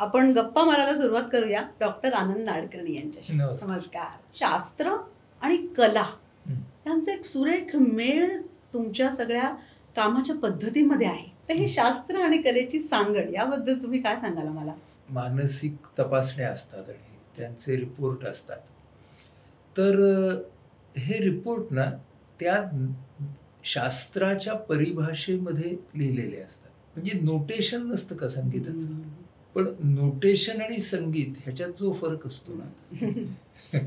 आपण गप्पा मारायला सुरुवात करूया डॉक्टर आनंद नाडकर्णी यांच्याशी. नमस्कार. शास्त्र आणि कला यांचा एक सुरेख मेळ तुमच्या सगळ्या कामाच्या पद्धतीमध्ये आहे. तर हे शास्त्र आणि कलेची सांगड याबद्दल तुम्ही काय सांगाल मला? मानसिक तपासण्या असतात आणि त्यांचे रिपोर्ट असतात. तर हे रिपोर्ट ना त्या शास्त्राच्या परिभाषेमध्ये लिहिलेले असतात. म्हणजे नोटेशन नसतं का संगीताचं, पण नोटेशन आणि संगीत ह्याच्यात जो फरक असतो ना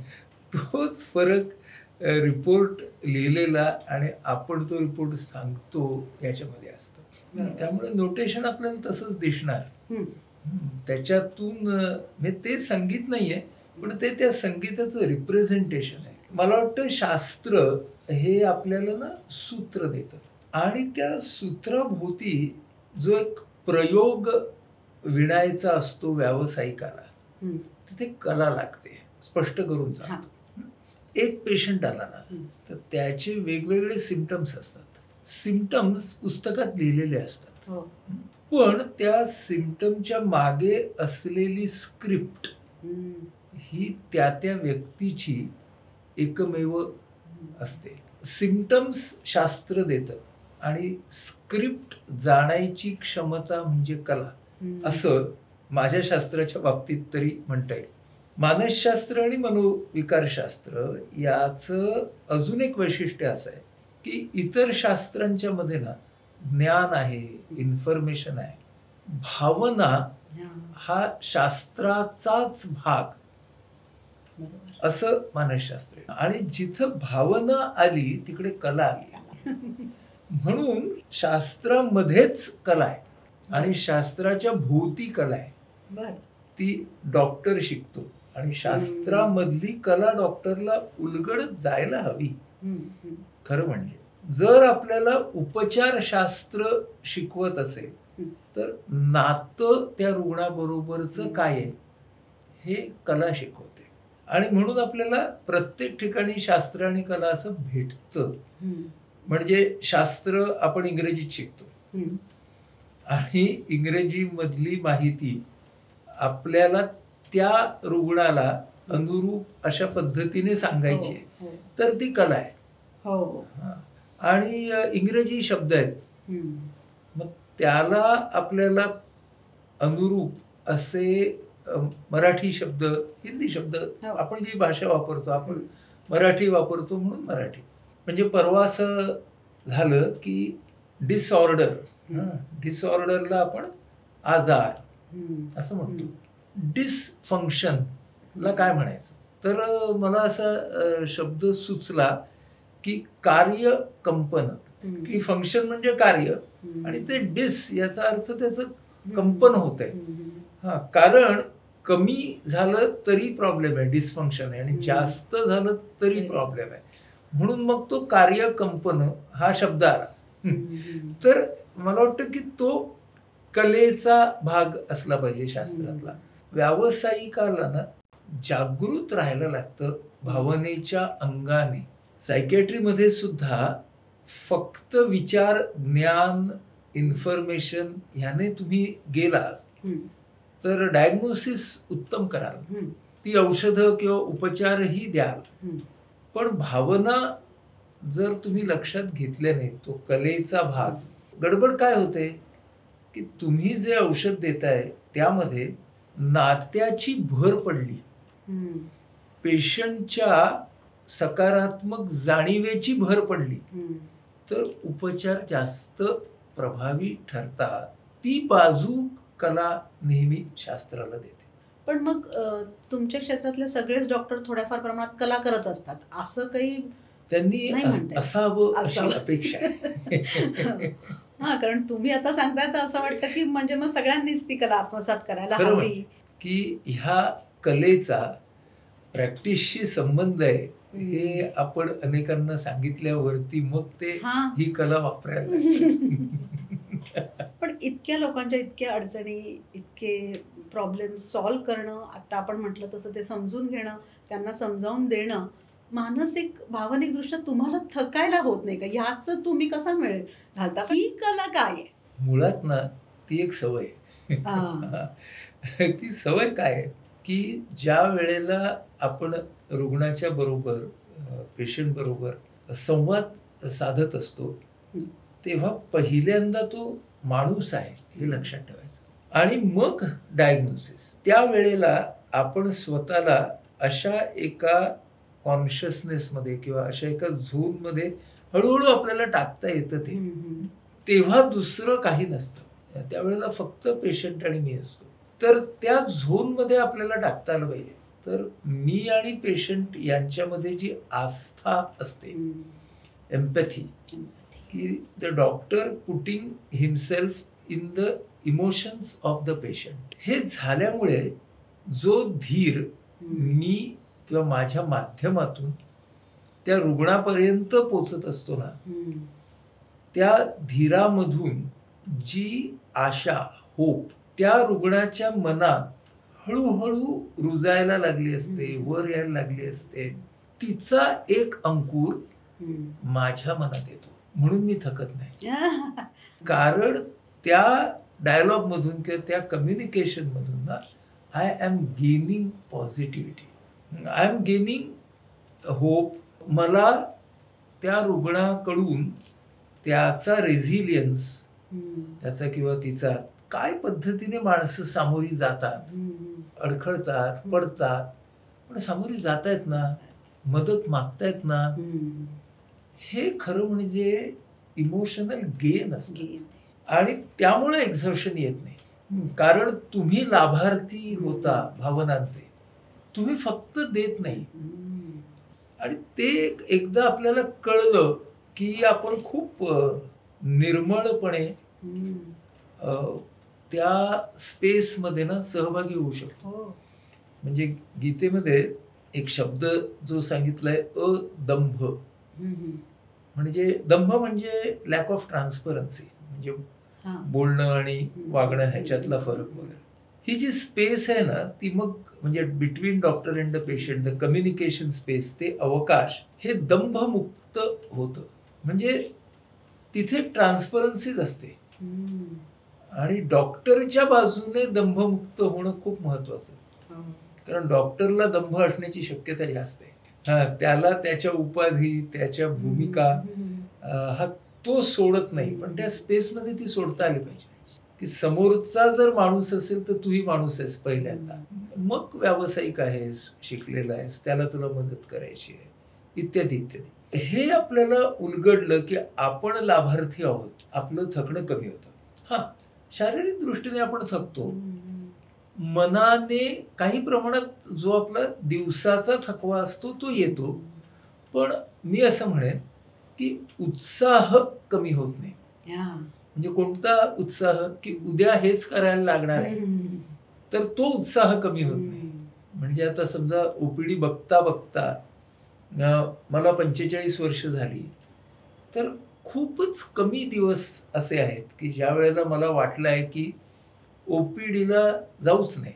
तोच फरक रिपोर्ट लिहिलेला आणि आपण तो रिपोर्ट सांगतो याच्यामध्ये असतं. त्यामुळे नोटेशन आपल्याला तसंच दिसणार. त्याच्यातून म्हणजे ते संगीत नाहीये, पण ते त्या संगीताचं रिप्रेझेंटेशन आहे. मला वाटतं शास्त्र हे आपल्याला ना सूत्र देतं आणि त्या सूत्राभोवती जो एक प्रयोग विणायचा असतो व्यावसायिकाला, तिथे कला लागते. स्पष्ट करून सांगतो, एक पेशंट आला ना तर त्याचे वेगवेगळे सिम्पटम्स असतात. सिम्पटम्स पुस्तकात लिहिलेले असतात, पण त्या सिम्पटमच्या मागे असलेली स्क्रिप्ट ही त्या त्या व्यक्तीची एकमेव असते. सिम्पटम्स शास्त्र देतं आणि स्क्रिप्ट जाणायची क्षमता म्हणजे कला, असं माझ्या शास्त्राच्या बाबतीत तरी म्हणता येईल. मानसशास्त्र आणि मनोविकारशास्त्र याचं अजून एक वैशिष्ट्य असं आहे की इतर शास्त्रांच्या मध्ये ना ज्ञान आहे, इन्फॉर्मेशन आहे. भावना हा शास्त्राचाच भाग असं मानसशास्त्र आहे. आणि जिथं भावना आली तिकडे कला आली. म्हणून शास्त्रामध्येच कला आहे आणि शास्त्राच्या भोवती कला आहे. ती डॉक्टर शिकतो आणि शास्त्रामधली कला डॉक्टरला उलगडत जायला हवी. खरं म्हणजे जर आपल्याला उपचारशास्त्र शिकवत असेल तर नातं त्या रुग्णाबरोबरचं काय आहे हे कला शिकवते. आणि म्हणून आपल्याला प्रत्येक ठिकाणी शास्त्र आणि कला असं भेटतं. म्हणजे शास्त्र आपण इंग्रजीत शिकतो आणि इंग्रजी मधली माहिती आपल्याला त्या रुग्णाला अनुरूप अशा पद्धतीने सांगायची आहे, तर ती कला आहे. आणि इंग्रजी शब्द आहेत, मग त्याला आपल्याला अनुरूप असे मराठी शब्द, हिंदी शब्द, आपण जी भाषा वापरतो, आपण मराठी वापरतो म्हणून मराठी. म्हणजे परवा असं झालं की डिसऑर्डर, डिसऑर्डरला आपण आजार असं म्हणतो. डिसफंक्शनला काय म्हणायचं? तर मला असा शब्द सुचला की कार्य कंपन, की फंक्शन म्हणजे कार्य आणि ते डिस याचा अर्थ त्याचं कंपन होत आहे. कारण कमी झालं तरी प्रॉब्लेम आहे, डिसफंक्शन आहे, आणि जास्त झालं तरी प्रॉब्लेम आहे. म्हणून मग तो कार्य कंपन हा शब्द आला. तर मला वाटतं की तो कलेचा भाग असला पाहिजे शास्त्रातला. व्यावसायिकाला ना जागृत राहायला लागतं भावनेच्या अंगाने. सायकॅट्रीमध्ये सुद्धा फक्त विचार, ज्ञान, इन्फॉर्मेशन ह्याने तुम्ही गेलात तर डायग्नोसिस उत्तम कराल, ती औषधं किंवा उपचारही द्याल, पण भावना जर तुम्ही लक्षात घेतल्या नाही, तो कलेचा भाग. गडबड काय होते की तुम्ही जे औषध देताय त्यामध्ये नात्याची भर पडली, पेशंटच्या सकारात्मक जाणीवेची भर पडली, तर उपचार जास्त प्रभावी ठरतात. ती बाजू कला नेहमी शास्त्राला देते. पण मग तुमच्या क्षेत्रातले सगळेच डॉक्टर थोड्याफार प्रमाणात कला करत असतात असं काही त्यांनी असावं अशी अपेक्षा आहे. कारण तुम्ही आता सांगताय तर असं वाटतं की म्हणजे मग सगळ्यांनीच ती कला आत्मसात करायला हवी. की ह्या कलेचा प्रॅक्टिसशी संबंध आहे हे आपण अनेकांना सांगितल्यावरती मग ते ही कला वापरायला. पण इतक्या लोकांच्या इतक्या अडचणी, इतके प्रॉब्लेम सॉल्व्ह करणं, आता आपण म्हटलं तसं ते समजून घेणं, त्यांना समजावून देणं, मानसिक भावनिक दृष्ट्या तुम्हाला थकायला होत नाही का? ह्याचं तुम्ही कसा मेळ घालता? ही कला काय आहे? मुळात ना ती एक सवय. ती सवय काय आहे की ज्या वेळेला आपण रुग्णाच्या बरोबर पेशंट बरोबर संवाद साधत असतो तेव्हा पहिल्यांदा तो माणूस आहे हे लक्षात ठेवायचं आणि मग डायग्नोसिस. त्या वेळेला आपण स्वतःला अशा एका कॉन्शियसनेसमध्ये किंवा अशा एका झोनमध्ये हळूहळू आपल्याला टाकता येतं ते. तेव्हा दुसरं काही नसतं. त्यावेळेला फक्त पेशंट आणि मी असतो. तर त्या झोनमध्ये आपल्याला टाकता आलं पाहिजे. तर मी आणि पेशंट यांच्यामध्ये जी आस्था असते, एम्पॅथी, की the doctor putting himself in the emotions of the patient, हे झाल्यामुळे जो धीर मी किंवा माझ्या माध्यमातून त्या रुग्णापर्यंत पोचत असतो ना, त्या धीरामधून जी आशा, होप त्या रुग्णाच्या मनात हळूहळू रुजायला लागली असते, वर यायला लागली असते, तिचा एक अंकुर माझ्या मनात येतो. म्हणून मी थकत नाही. कारण त्या डायलॉग मधून किंवा त्या कम्युनिकेशन मधून ना I am gaining positivity, I am gaining hope. मला त्या रुग्णाकडून त्याचा रेझिलियन्स, त्याचा किंवा तिचा काय पद्धतीने माणसं सामोरी जातात, अडखळतात, पडतात, पण सामोरी जातायत ना, मदत मागतायत ना, हे खरं म्हणजे इमोशनल गेन असतं. आणि त्यामुळे एक्झर्शन येत नाही. कारण तुम्ही लाभार्थी होता भावनांचे, तुम्ही फक्त देत नाही. आणि ते एकदा आपल्याला कळलं की आपण खूप निर्मळपणे त्या स्पेसमध्ये ना सहभागी होऊ शकतो. म्हणजे गीतेमध्ये एक शब्द जो सांगितलाय अदंभ, म्हणजे दंभ म्हणजे लॅक ऑफ ट्रान्सपरन्सी, म्हणजे बोलणं आणि वागणं ह्याच्यातला फरक वगैरे. ही जी स्पेस आहे ना ती मग म्हणजे between doctor and the patient, the communication space, ते अवकाश हे दंभमुक्त होतं. म्हणजे तिथे ट्रान्सपरन्सीच असते. आणि डॉक्टरच्या बाजूने दंभमुक्त होणं खूप महत्वाचं, कारण डॉक्टरला दंभ असण्याची शक्यता जास्त आहे. त्याला त्याच्या उपाधी, त्याच्या भूमिका हा तो सोडत नाही, पण त्या स्पेसमध्ये ती सोडता आली पाहिजे. की समोरचा जर माणूस असेल तर तूही माणूस आहेस पहिल्यांदा, मग व्यावसायिक आहेस, शिकलेला आहेस, त्याला तुला मदत करायची आहे, इत्यादी इत्यादी. हे आपल्याला उलगडलं की आपण लाभार्थी आहोत, आपलं थकणं कमी होतं. हा, शारीरिक दृष्टीने आपण थकतो, मनाने काही प्रमाणात जो आपला दिवसाचा थकवा असतो तो येतो, पण मी असं म्हणेन की उत्साह कमी होत नाही. म्हणजे कोणता उत्साह, की उद्या हेच करायला लागणार आहे, तर तो उत्साह कमी होत नाही. म्हणजे आता समजा ओपीडी बघता बघता मला 45 वर्ष झाली, तर खूपच कमी दिवस असे आहेत की ज्या वेळेला मला वाटलं आहे की ओपीडीला जाऊच नाही.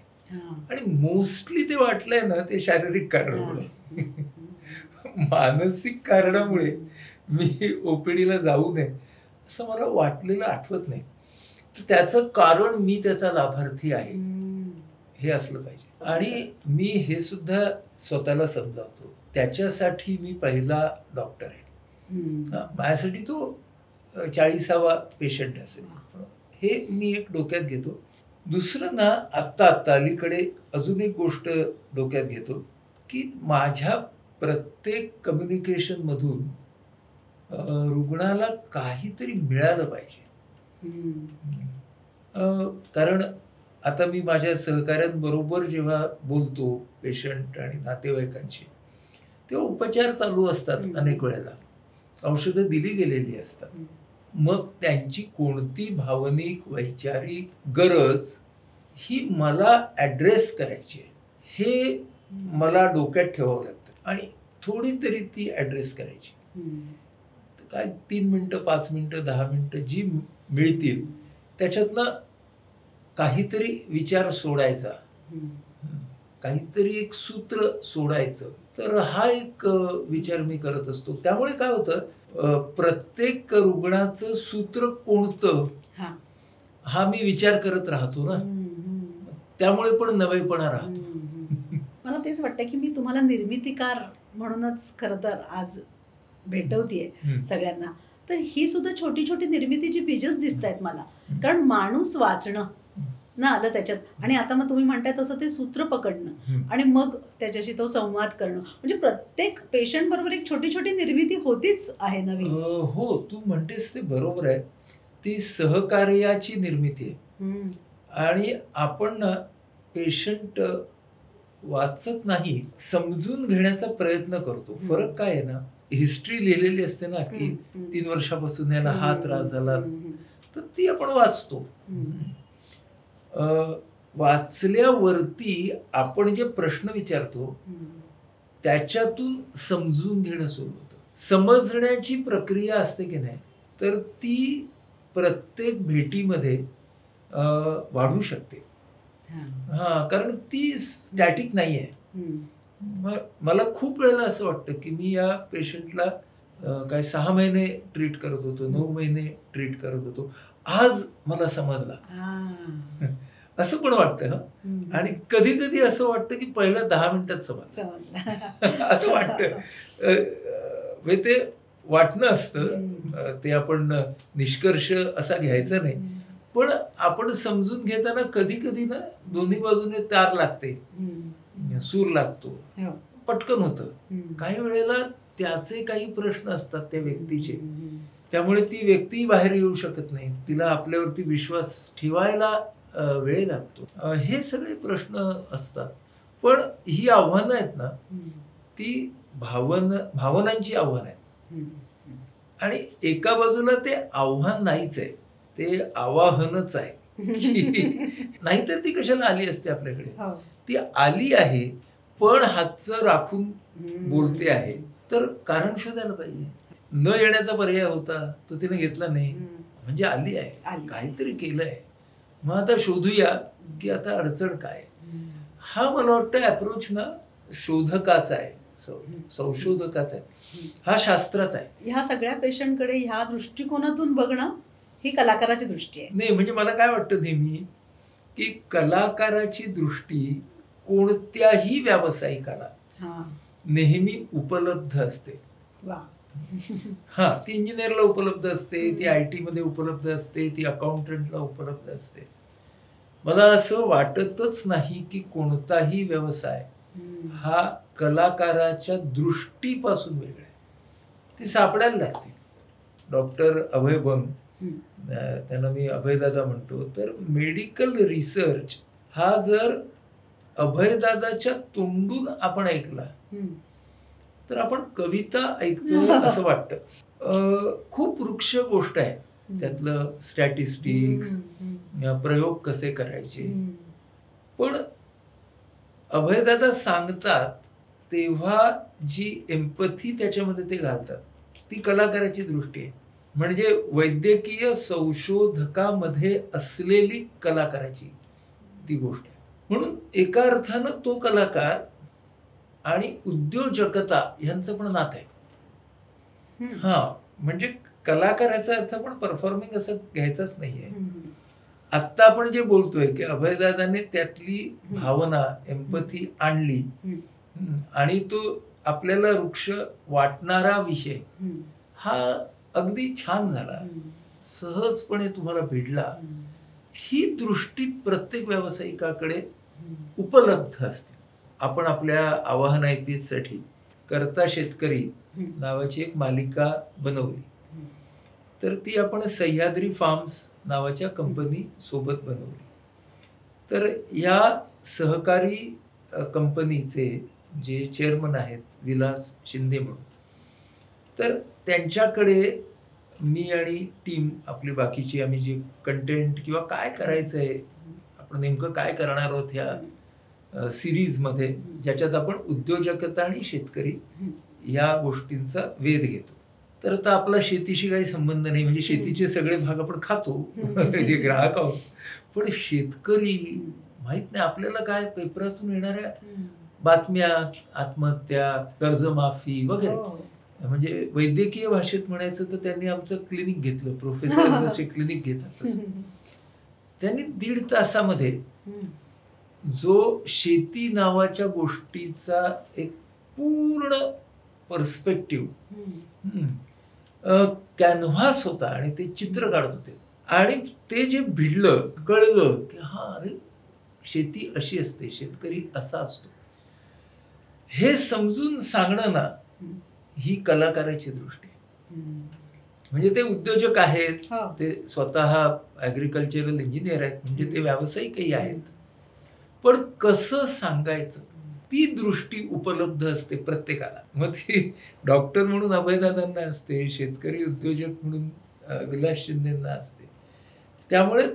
आणि मोस्टली ते वाटलंय ना ते शारीरिक कारणामुळे. मानसिक कारणामुळे मी ओपीडीला जाऊ नये असं मला वाटलेलं आठवत नाही. त्याचं कारण मी त्याचा लाभार्थी आहे हे असलं पाहिजे. आणि मी हे सुद्धा स्वतःला समजावतो, त्याच्यासाठी मी पहिला डॉक्टर आहे. माझ्यासाठी तो 40वा पेशंट असेल, हे मी एक डोक्यात घेतो. दुसरं ना, आत्ता अलीकडे अजून एक गोष्ट डोक्यात घेतो की माझ्या प्रत्येक कम्युनिकेशन मधून रुग्णाला काहीतरी मिळालं पाहिजे. कारण आता मी माझ्या सहकाऱ्यांबरोबर जेव्हा बोलतो पेशंट आणि नातेवाईकांशी, तेव्हा उपचार चालू असतात, अनेक वेळेला औषधं दिली गेलेली असतात. मग त्यांची कोणती भावनिक वैचारिक गरज ही मला ॲड्रेस करायची आहे, हे मला डोक्यात ठेवावं लागतं. आणि थोडी तरी ती ॲड्रेस करायची. काय 3 मिनिटं, 5 मिनिटं, 10 मिनिटं जी मिळतील त्याच्यातनं काहीतरी विचार सोडायचा, काहीतरी एक सूत्र सोडायचं. तर हा एक विचार मी करत असतो. त्यामुळे काय होतं, प्रत्येक रुग्णाचं सूत्र कोणतं हा मी विचार करत राहतो ना. त्यामुळे पण नवेपणा राहतो. मला तेच वाटतं की मी तुम्हाला निर्मितीकार म्हणूनच खरं तर आज भेटवतीये सगळ्यांना. तर ही सुद्धा छोटी छोटी निर्मितीची बीजच दिसत आहेत मला. कारण माणूस वाचणं ना आलं त्याच्यात, आणि आता मग तुम्ही म्हणताय तसं ते सूत्र पकडणं आणि मग त्याच्याशी तो संवाद करणं, म्हणजे प्रत्येक पेशंट बरोबर एक छोटी छोटी निर्मिती होतीच आहे नवीन. हो, तू म्हणतेस ते बरोबर आहे. ती सहकार्याची निर्मिती आहे. आणि आपण ना पेशंट वाचत नाही, समजून घेण्याचा प्रयत्न करतो. फरक काय आहे ना, हिस्ट्री लिहिलेली असते ना की 3 वर्षापासून याला हा त्रास झाला, तर ती आपण वाचतो. वाचल्यावरती आपण जे प्रश्न विचारतो त्याच्यातून समजून घेणं सुरू होतं. समजण्याची प्रक्रिया असते की नाही, तर ती प्रत्येक भेटीमध्ये वाढू शकते. कारण ती स्टॅटिक नाही आहे. मला खूप वेळेला असं वाटतं की मी या पेशंटला काय 6 महिने ट्रीट करत होतो, 9 महिने ट्रीट करत होतो, आज मला समजला असं पण वाटतं. आणि कधी कधी असं वाटतं की पहिल्या 10 मिनिटात समजलं असं वाटतं. म्हणजे ते वाटणं असतं, ते आपण निष्कर्ष असा घ्यायचा नाही. पण आपण समजून घेताना कधी कधी ना दोन्ही बाजूने तार लागते, सूर लागतो, पटकन होतं. काही वेळेला त्याचे काही प्रश्न असतात त्या व्यक्तीचे, त्यामुळे ती व्यक्ती बाहेर येऊ शकत नाही, तिला आपल्यावरती विश्वास ठेवायला वेळ लागतो. हे सगळे प्रश्न असतात. पण ही आव्हानं आहेत ना, ती भावनांची आव्हान आहेत. आणि एका बाजूला ते आव्हान नाहीच आहे, ते आवाहनच आहे. नाहीतर ती कशाला आली असते आपल्याकडे. ती आली आहे, पण हातचं राखून बोलते आहे, तर कारण शोधायला पाहिजे. न येण्याचा पर्याय होता, तो तिने घेतला नाही, म्हणजे आली आहे, काहीतरी केलंय. मग आता शोधूया की आता अडचण काय. हा मला वाटतं अप्रोच ना शोधकाचा आहे, संशोधकाचा आहे, हा शास्त्राचा आहे. ह्या सगळ्या पेशंटकडे ह्या दृष्टिकोनातून बघणं ही कलाकाराची दृष्टी आहे. नाही, म्हणजे मला काय वाटतं नेहमी की कलाकाराची दृष्टी कोणत्याही व्यावसायिकाला नेहमी उपलब्ध असते. ती इंजिनियरला उपलब्ध असते, ती IT मध्ये उपलब्ध असते, ती अकाउंटंटला उपलब्ध असते. मला असं वाटतच नाही की कोणताही व्यवसाय हा कलाकाराच्या दृष्टीपासून वेगळा आहे. ती सापडायला लागते. डॉक्टर अभय बंग, त्यांना मी अभयदादा म्हणतो, तर मेडिकल रिसर्च हा जर अभयदादाच्या तोंडून आपण ऐकला तर आपण कविता ऐकतो असं वाटतं. खूप वृक्ष गोष्ट आहे त्यातलं, स्टॅटिस्टिक्स, प्रयोग कसे करायचे. पण अभयदादा सांगतात तेव्हा जी एम्पथी त्याच्यामध्ये ते घालतात, ती कलाकाराची दृष्टी आहे. म्हणजे वैद्यकीय संशोधकामध्ये असलेली कलाकाराची ती गोष्ट आहे. म्हणून एका अर्थानं तो कलाकार आणि उद्योजकता यांचं पण नातं आहे. म्हणजे कलाकाराचा अर्थ पण परफॉर्मिंग असं घ्यायचाच नाहीये. आत्ता आपण जे बोलतोय की अभयदादाने त्यातली भावना, एम्पथी आणली आणि तो आपल्याला वृक्ष वाटणारा विषय हा अगदी छान झाला, सहजपणे तुम्हाला भिडला. ही दृष्टी प्रत्येक व्यावसायिकाकडे उपलब्ध असते. आपण आपल्या आवाहन ऐपीसाठी करता शेतकरी नावाची एक मालिका बनवली, तर ती आपण सह्याद्री फार्म्स नावाच्या कंपनी सोबत बनवली. तर या सहकारी कंपनीचे जे चेअरमन आहेत विलास शिंदे म्हणून, तर त्यांच्याकडे मी आणि टीम आपली बाकीची, आम्ही जे कंटेंट किंवा काय करायचंय, आपण नेमकं काय करणार आहोत ह्या सिरीजमध्ये, ज्याच्यात आपण उद्योजकता आणि शेतकरी या गोष्टींचा वेध घेतो. तर आता आपला शेतीशी काही संबंध नाही, म्हणजे शेतीचे सगळे भाग आपण खातो जे ग्राहक आहोत, पण शेतकरी माहित नाही आपल्याला काय, पेपरातून येणाऱ्या बातम्या, आत्महत्या, कर्जमाफी वगैरे. म्हणजे वैद्यकीय भाषेत म्हणायचं तर त्यांनी आमचं क्लिनिक घेतलं, प्रोफेसर जसे क्लिनिक घेतात तसं. त्यांनी 1.5 तासामध्ये जो शेती नावाच्या गोष्टीचा एक पूर्ण पर्स्पेक्टिव्ह कॅनव्हास होता आणि ते चित्र काढत होते. आणि ते जे भिडलं, कळलं की हा अरे शेती अशी असते, शेतकरी असा असतो, हे समजून सांगणं ना, ही कलाकाराची दृष्टी आहे. म्हणजे ते उद्योजक आहेत, ते स्वतः ऍग्रिकल्चरल इंजिनियर आहेत, म्हणजे ते व्यावसायिकही आहेत, पण कसं सांगायचं ती दृष्टी उपलब्ध असते प्रत्येकाला. मग ती डॉक्टर म्हणून अभयदादांना असते, शेतकरी उद्योजक म्हणून विलास शिंदेंना असते. त्यामुळे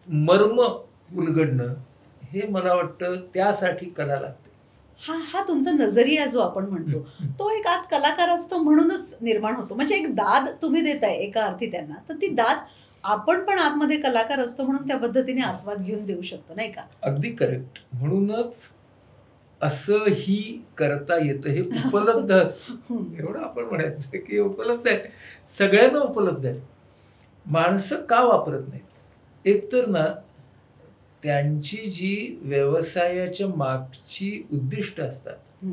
मर्म उलगडणं हे मला वाटतं त्यासाठी कला लागते. हा तुमचा नजरिया जो आपण म्हणतो तो एक आत कलाकार असतो म्हणूनच निर्माण होतो. म्हणजे एक दाद तुम्ही देताय एका अर्थी त्यांना, तर ती दाद आपण पण आतमध्ये कलाकार असतो म्हणून त्या पद्धतीने आस्वाद घेऊन देऊ शकतो, नाही का? अगदी करेक्ट. म्हणूनच असंही करता येतं, हे उपलब्ध एवढं आपण म्हणायचं की उपलब्ध आहे, सगळ्यांना उपलब्ध आहे. माणसं का वापरत नाहीत? एकतर ना, त्यांची जी व्यवसायाच्या मागची उद्दिष्ट असतात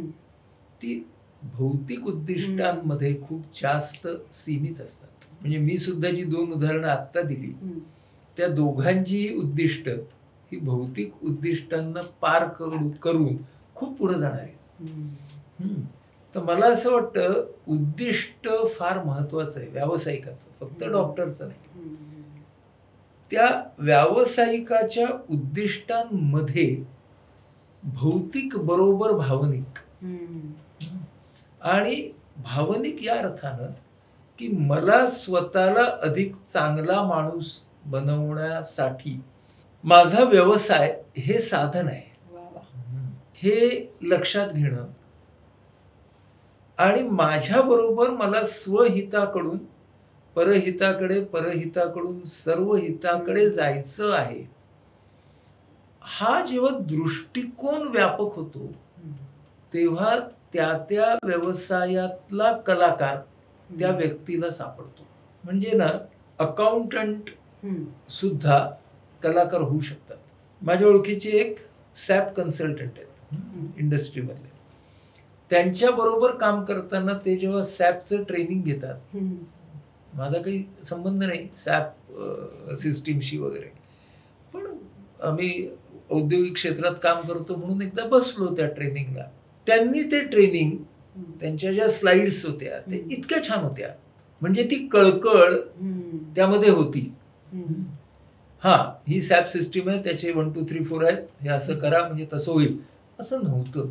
ती भौतिक उद्दिष्टांमध्ये खूप जास्त सीमित असतात. म्हणजे मी सुद्धा जी 2 उदाहरणं आत्ता दिली, त्या दोघांची उद्दिष्ट ही भौतिक उद्दिष्टांना पार करून खूप पुढे जाणार आहे. तर मला असं वाटतं उद्दिष्ट फार महत्वाचं आहे व्यावसायिकाचं, फक्त डॉक्टरचं नाही. त्या व्यावसायिकाच्या उद्दिष्टांमध्ये भौतिक बरोबर भावनिक, आणि भावनिक या अर्थानं की मला स्वतःला अधिक चांगला माणूस बनवण्यासाठी माझा व्यवसाय हे साधन आहे, हे लक्षात घेणं, आणि माझ्या बरोबर मला स्वहिताकडून परहिताकडे, परहिताकडून सर्वहिताकडे जायचं आहे, हा जेव्हा दृष्टिकोन व्यापक होतो तेव्हा त्या व्यवसायातला कलाकार त्या व्यक्तीला सापडतो. म्हणजे ना, अकाउंटंट सुद्धा कलाकार होऊ शकतात. माझ्या ओळखीचे एक सॅप कन्सल्टंट आहेत इंडस्ट्रीमधले. त्यांच्या बरोबर काम करताना ते जेव्हा सॅपचं ट्रेनिंग घेतात, माझा काही संबंध नाही सॅप सिस्टीमशी वगैरे, पण आम्ही औद्योगिक क्षेत्रात काम करतो म्हणून एकदा बसलो त्या ट्रेनिंगला. त्यांनी ते ट्रेनिंग, त्यांच्या ज्या स्लाइड्स होत्या ते इतक्या छान होत्या, म्हणजे ती कळकळ त्यामध्ये होती. हा, ही सॅप सिस्टीम आहे, त्याचे 1 2 3 4 आहेत, हे असं करा म्हणजे तसं होईल, असं नव्हतं.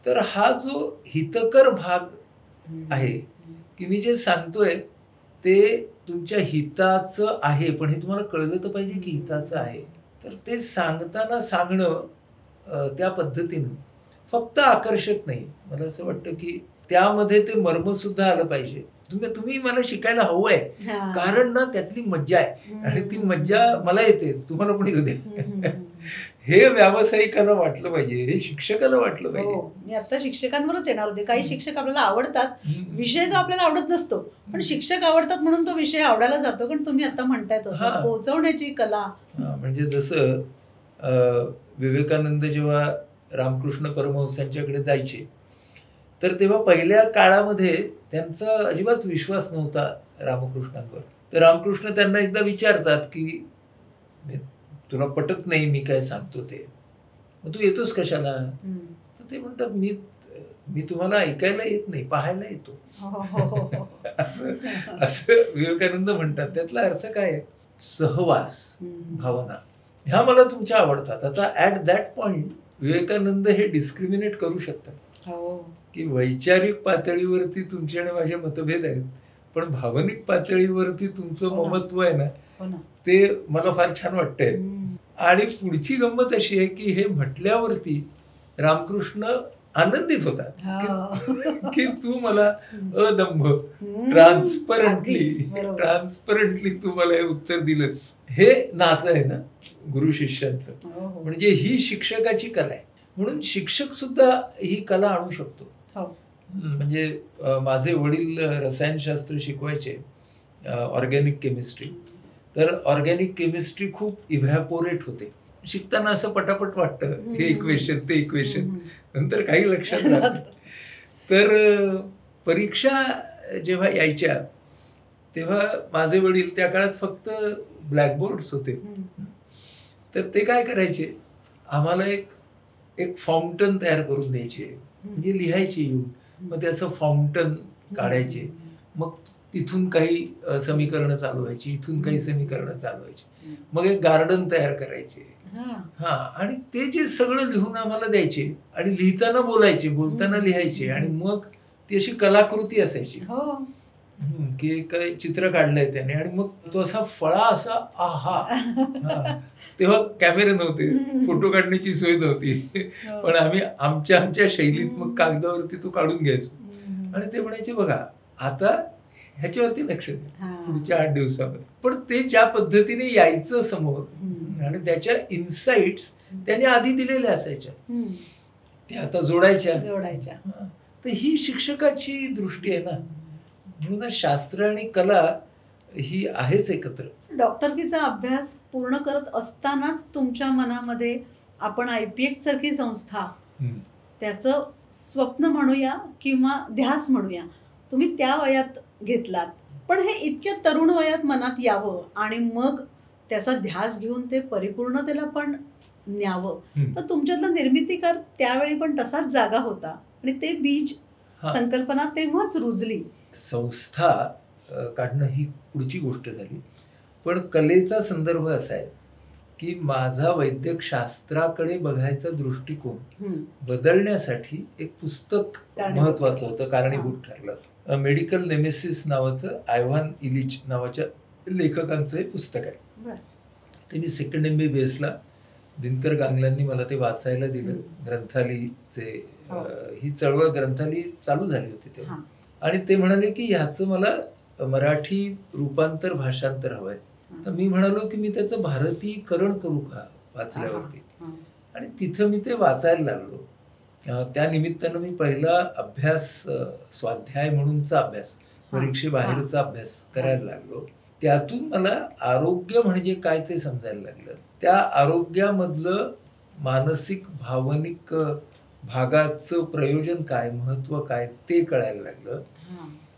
तर हा जो हितकर भाग आहे की मी जे सांगतोय ते तुमच्या हिताचं आहे, पण हे तुम्हाला कळलं तर पाहिजे की हिताचं आहे. तर ते सांगताना सांगणं त्या पद्धतीनं फक्त आकर्षक नाही, मला असं वाटतं की त्यामध्ये ते मर्म सुद्धा आलं पाहिजे. तुम्ही मला शिकायला हवंय, कारण ना त्यातली मज्जा आहे आणि ती मज्जा मला येते, तुम्हाला पण येऊ दे. हे व्यावसायिकाला वाटलं पाहिजे, हे शिक्षकाला वाटलं पाहिजे. मी आता शिक्षकांवरच येणार होते. काही शिक्षक आपल्याला आवडतात, विषय जो आपल्याला आवडत नसतो, पण शिक्षक आवडतात म्हणून तो विषय आवडायला जातो. पण तुम्ही आता म्हणताय तसं पोहोचवण्याची कला. म्हणजे जसं विवेकानंद जेव्हा रामकृष्ण परमहंसांच्याकडे जायचे, तर तेव्हा पहिल्या काळामध्ये त्यांचा अजिबात विश्वास नव्हता रामकृष्णांवर. तर रामकृष्ण त्यांना एकदा विचारतात की तुला पटत नाही मी काय सांगतो ते, मग तू येतोस कशाला? तर ते म्हणतात मी तुम्हाला ऐकायला येत नाही, पाहायला येतो. असं विवेकानंद म्हणतात. त्यातला अर्थ काय आहे? सहवास भावना ह्या मला तुमच्या आवडतात. आता ऍट दॅट पॉइंट विवेकानंद हे डिस्क्रिमिनेट करू शकतात की वैचारिक पातळीवरती तुमचे आणि माझे मतभेद आहेत, पण भावनिक पातळीवरती तुमचं ममत्व आहे ना, ते मला फार छान वाटतंय. आणि पुढची गंमत अशी आहे की हे म्हटल्यावरती रामकृष्ण आनंदित होतात की तू मला अदंभ ट्रान्सपरंटली तू मला हे उत्तर दिलंस. हे नातं आहे ना गुरु शिष्यांचं. म्हणजे ही शिक्षकाची कला आहे. म्हणून शिक्षक सुद्धा ही कला आणू शकतो. म्हणजे माझे वडील रसायनशास्त्र शिकवायचे, ऑर्गॅनिक केमिस्ट्री. तर ऑर्गॅनिक केमिस्ट्री खूप इव्हॅपोरेट होते. शिकताना असं पटापट वाटतं, हे इक्वेशन ते इक्वेशन, नंतर काही लक्षात राहत नाही. तर परीक्षा जेव्हा यायच्या तेव्हा माझे वडील, त्या काळात फक्त ब्लॅकबोर्ड्स होते, तर ते काय करायचे, आम्हाला एक फाउंटन तयार करून द्यायचे, म्हणजे लिहायचे येऊन, मग त्याचं फाउंटन काढायचे, मग तिथून काही समीकरणं चालू व्हायची, इथून काही समीकरणं चालू व्हायची, मग एक गार्डन तयार करायचे. हा, आणि ते जे सगळं लिहून आम्हाला द्यायचे आणि लिहिताना बोलायचे, बोलताना लिहायचे, आणि मग ती अशी कलाकृती असायची की काही चित्र काढलंय त्याने, आणि मग तो असा फळा असा आहा. तेव्हा कॅमेरे नव्हते, फोटो काढण्याची सोय नव्हती, पण आम्ही आमच्या शैलीत मग कागदावरती तो काढून घ्यायचो, आणि ते म्हणायचे बघा आता ह्याच्यावरती लक्ष द्या पुढच्या 8 दिवसामध्ये. पण ते ज्या पद्धतीने यायचं समोर आणि त्याच्या इन्साइट्स त्याने आधी दिलेल्या असायच्या, ते आता जोडायच्या. तर ही शिक्षकाची दृष्टी आहे ना, म्हणून शास्त्र आणि कला ही आहेच एकत्र. डॉक्टरकीचा अभ्यास पूर्ण करत असतानाच तुमच्या मनामध्ये आपण IPH सारखी संस्था, त्याचं स्वप्न म्हणूया किंवा ध्यास म्हणूया, तुम्ही त्या वयात घेतलात, पण हे इतक्या तरुण वयात मनात यावं आणि मग त्याचा ध्यास घेऊन ते परिपूर्णतेला पण न्यावं, तर तुमच्यातला निर्मितीकार त्यावेळी पण तसाच जागा होता, आणि ते बीज संकल्पना तेव्हाच रुजली. संस्था काढणं ही पुढची गोष्ट झाली, पण कलेचा संदर्भ असा आहे की माझा वैद्यक शास्त्राकडे बघायचा दृष्टिकोन बदलण्यासाठी एक पुस्तक महत्वाचं होतं, कारणीभूत ठरलं. मेडिकल नेमेसिस नावाचं आयव्हान इलिच नावाच्या लेखकांचं हे पुस्तक आहे. ते मी सेकंड MBBSला दिनकर गांगल्यांनी मला ते वाचायला दिलं. ग्रंथालीचे ही चळवळ ग्रंथाली चालू झाली होती तेव्हा, आणि ते म्हणाले की ह्याचं मला मराठी रूपांतर भाषांतर हवंय. तर मी म्हणालो की मी त्याचं भारतीकरण करू का वाचल्यावरती, आणि तिथं मी ते वाचायला लागलो. त्या निमित्तानं मी पहिला अभ्यास, स्वाध्याय म्हणूनचा अभ्यास, परीक्षेबाहेरचा अभ्यास करायला लागलो. त्यातून मला आरोग्य म्हणजे काय ते समजायला लागलं. त्या आरोग्यामधलं मानसिक भावनिक भागाचं प्रयोजन काय, महत्व काय ते कळायला लागलं.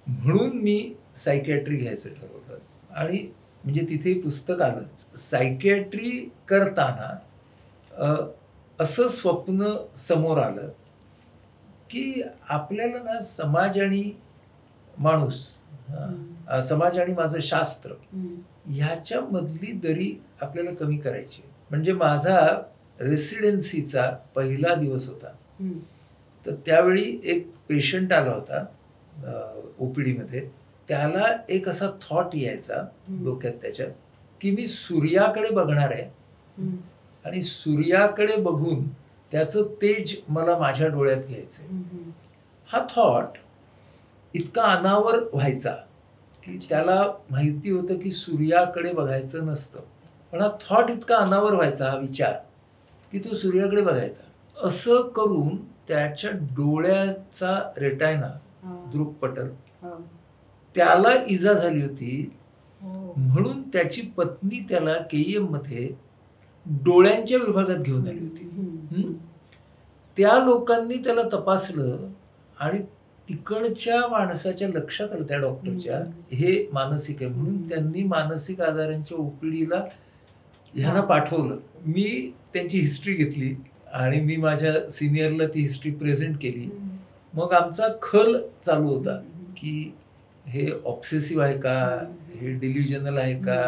म्हणून मी सायकॅट्री घ्यायचं ठरवलं, आणि म्हणजे तिथे पुस्तक आलं. सायकॅट्री करताना असं स्वप्न समोर आलं की आपल्याला ना समाज आणि माणूस, समाज आणि माझं शास्त्र, ह्याच्या मधली दरी आपल्याला कमी करायची. म्हणजे माझा रेसिडेन्सीचा पहिला दिवस होता, तर त्यावेळी एक पेशंट आला होता OPD मध्ये. त्याला एक असा थॉट यायचा डोक्यात त्याच्या की मी सूर्याकडे बघणार आहे, आणि सूर्याकडे बघून त्याचं तेज मला माझ्या डोळ्यात घ्यायचंय. हा थॉट इतका अनावर व्हायचा की त्याला माहिती होतं की सूर्याकडे बघायचं नसतं, पण हा थॉट इतका अनावर व्हायचा, हा विचार, की तो सूर्याकडे बघायचा. असं करून त्याच्या डोळ्याचा रेटायना, दृक्पटल, त्याला इजा झाली होती. म्हणून त्याची पत्नी त्याला KEM मध्ये डोळ्यांच्या विभागात घेऊन आली होती. त्या लोकांनी त्याला तपासलं, आणि तिकडच्या माणसाच्या लक्षात आलं, त्या डॉक्टरच्या, हे मानसिक आहे, म्हणून त्यांनी मानसिक आजारांच्या OPDला ह्यांना पाठवलं. मी त्यांची हिस्ट्री घेतली आणि मी माझ्या सिनियरला ती हिस्ट्री प्रेझेंट केली. मग आमचा खल चालू होता की हे ऑब्सेसिव्ह आहे का, हे डिल्युजनल आहे का,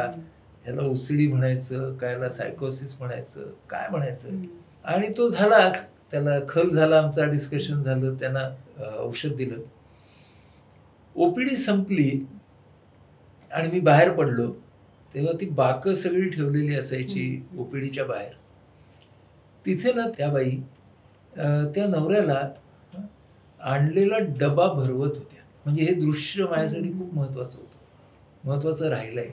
ह्याला OCD म्हणायचं का, ह्याला सायकोसिस म्हणायचं, काय म्हणायचं. आणि तो झाला, त्याला खल झाला, आमचा डिस्कशन झालं, त्यांना औषध दिलं. OPD संपली आणि मी बाहेर पडलो, तेव्हा ती बाकं सगळी ठेवलेली असायची OPDच्या बाहेर. तिथे ना त्या बाई त्या नवऱ्याला आणलेला डबा भरवत होत्या. म्हणजे हे दृश्य माझ्यासाठी खूप महत्वाचं होतं, महत्वाचं राहिलंय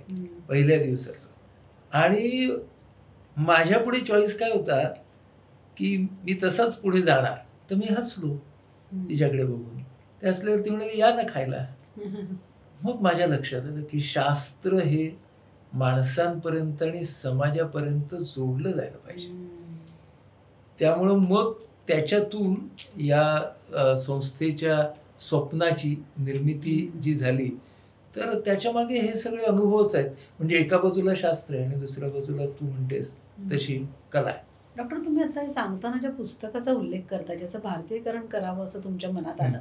पहिल्या दिवसाचं. आणि माझ्या पुढे चॉईस काय होता की मी तसाच पुढे जाणार. तर मी हसलो तिच्याकडे बघून. ते असल्यावर ती म्हणाली, या ना खायला. मग माझ्या लक्षात आलं की शास्त्र हे माणसांपर्यंत आणि समाजापर्यंत जोडलं जायला पाहिजे. त्यामुळं मग त्याच्यातून या संस्थेच्या स्वप्नाची निर्मिती जी झाली, तर त्याच्यामागे हे सगळे अनुभवच आहेत. म्हणजे एका बाजूला शास्त्र आहे आणि दुसऱ्या बाजूला तू म्हणतेस तशी कला आहे. डॉक्टर, तुम्ही आता हे सांगताना ज्या पुस्तकाचा उल्लेख करता, ज्याचं भारतीयकरण करावं असं तुमच्या मनात आलं,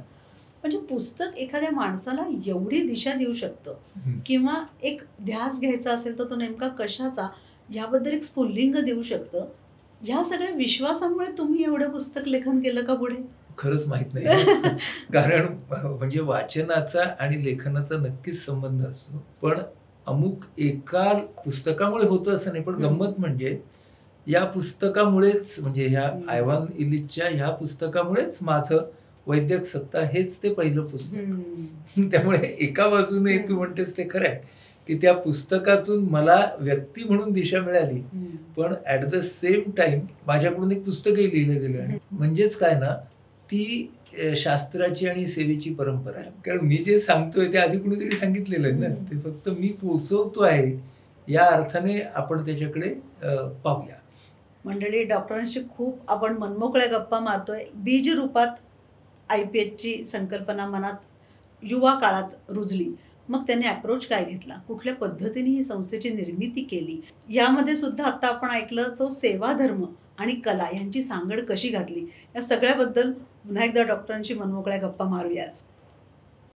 म्हणजे पुस्तक एखाद्या माणसाला एवढी दिशा देऊ शकतं किंवा एक ध्यास घ्यायचा असेल तर तो नेमका कशाचा याबद्दल एक स्फुल्लिंग देऊ शकतं. ह्या सगळ्या विश्वासामुळे तुम्ही एवढं पुस्तक लेखन केलं का पुढे? खरंच माहित नाही. कारण म्हणजे वाचनाचा आणि लेखनाचा नक्कीच संबंध असतो, पण अमुक एका पुस्तकामुळे होतं असं नाही. पण गंमत म्हणजे या पुस्तकामुळेच, म्हणजे ह्या आयव्हान इलिचच्या ह्या पुस्तकामुळेच माझं वैद्यक सत्ता हेच ते पहिलं पुस्तक. त्यामुळे एका बाजूने तू म्हणतेस ते खरं आहे की त्या पुस्तकातून मला व्यक्ती म्हणून दिशा मिळाली, पण ऍट द सेम टाइम माझ्याकडून एक पुस्तकही लिहिलं गेलं. म्हणजेच काय ना, ती शास्त्राची आणि सेवेची परंपरा आहे. कारण मी जे सांगतोय ते आधी कुणीतरी सांगितलेलं आहे ना, ते फक्त मी पोचवतो आहे, या अर्थाने आपण त्याच्याकडे पाहूया. मंडळी, डॉक्टरांशी खूप आपण मनमोकळ्या गप्पा मारतोय. बीज रूपात IPHची संकल्पना मनात युवा काळात रुजली. मग त्यांनी अप्रोच काय घेतला, कुठल्या पद्धतीने ही संस्थेची निर्मिती केली, यामध्ये सुद्धा आता आपण ऐकलं तो सेवाधर्म आणि कला यांची सांगड कशी घातली. या सगळ्याबद्दल पुन्हा एकदा डॉक्टरांशी मनमोकळ्या गप्पा मारूयाच.